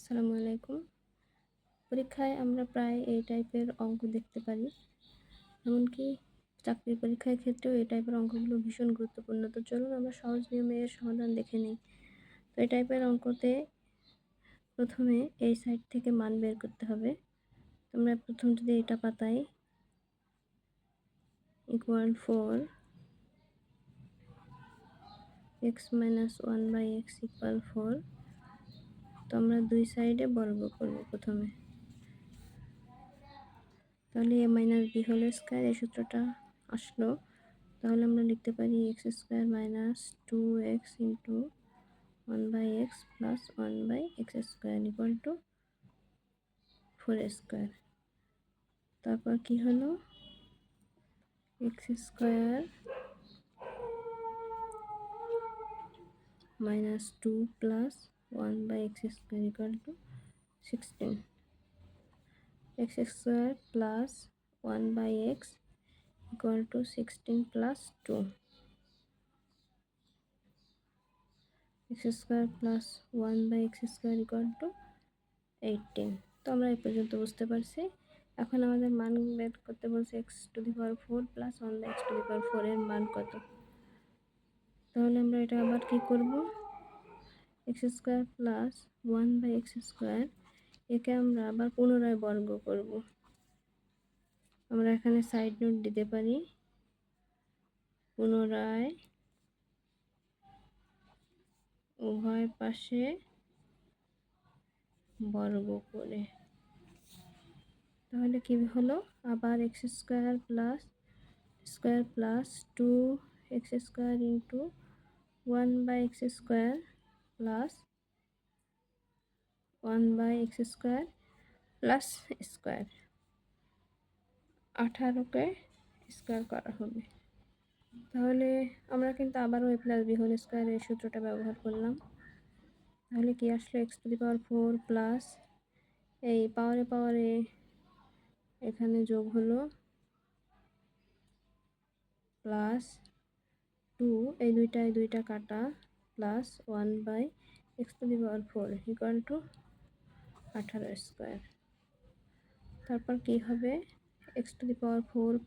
আসসালামু আলাইকুম। পরীক্ষায় আমরা প্রায় এই টাইপের অঙ্ক দেখতে পারি। এমনকি চাকরির পরীক্ষার ক্ষেত্রেও এই টাইপের অঙ্কগুলো ভীষণ গুরুত্বপূর্ণ। তো চলুন আমরা সহজ নিয়মে এর সমাধান দেখে নিই। তো এই টাইপের অঙ্কতে প্রথমে এই সাইড থেকে মান বের করতে হবে। আমরা প্রথম যদি এটা পাতাই equal 4 x minus 1 by x equal 4, তো আমরা দুই সাইডে বর্গ করব প্রথমে। তাহলে a minus b whole square এই সূত্রটা আসলো। তাহলে আমরা লিখতে পারি x square minus 2x into 1/x plus 1/x square equal to 4 square. তারপর কি হলো, x square minus 2 plus 1/x square equal to 16। X square plus 1/x equal to 16 plus 2। X square plus 1/x square equal to 18। তো আমরা এই পর্যন্ত বুঝতে পারছি। এখন আমাদের মান বের করতে বলছে x⁴ প্লাস 1/x⁴ এর মান কত। তাহলে আমরা এটা আবার কি করব, x square plus 1/x square একে আমরা আবার পুনরায় বর্গ করব। আমরা এখানে সাইড নোট দিতে পারি, পুনরায় উভয় পাশে বর্গ করে। তাহলে কি হলো, আবার x square plus 2x square into 1/x square plus 1/x square plus square, 18কে স্কোয়ার করা হবে। তাহলে আমরা কিন্তু আবারও a plus b whole square এই সূত্রটা ব্যবহার করলাম। তাহলে কি আসলো, x⁴ প্লাস এই পাওয়ারে এখানে যোগ হলো প্লাস 2, এই দুইটা কাটা plus 1/x⁴ equal to 18 square. তারপর কি হবে, x⁴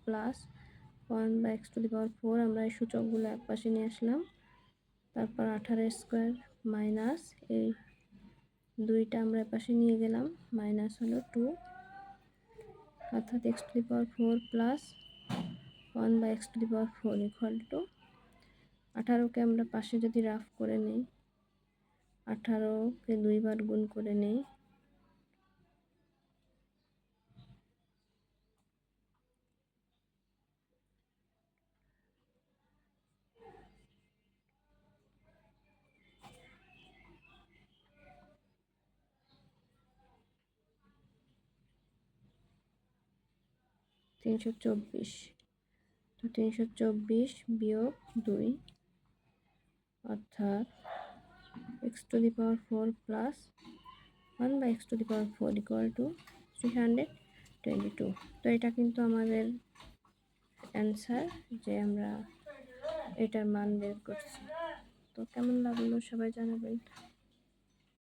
প্লাস 1/x⁴, আমরা এই সূচকগুলো এক পাশে নিয়ে আসলাম। তারপর 18 স্কোয়ার মাইনাস এই দুইটা আমরা পাশে নিয়ে গেলাম, মাইনাস হলো 2, অর্থাৎ x⁴ plus 1/x⁴ equal to 18কে আমরা পাশে যদি রাফ করে নেই, 18কে দুইবার গুণ করে নেই, তো 324 বিয়োগ 2, অর্থাৎ x⁴ plus 1/x⁴ equal to 322। তো এটা কিন্তু আমাদের অ্যান্সার, যে আমরা এটার মান বের করছি। তো কেমন লাগলো সবাই জানাবেন।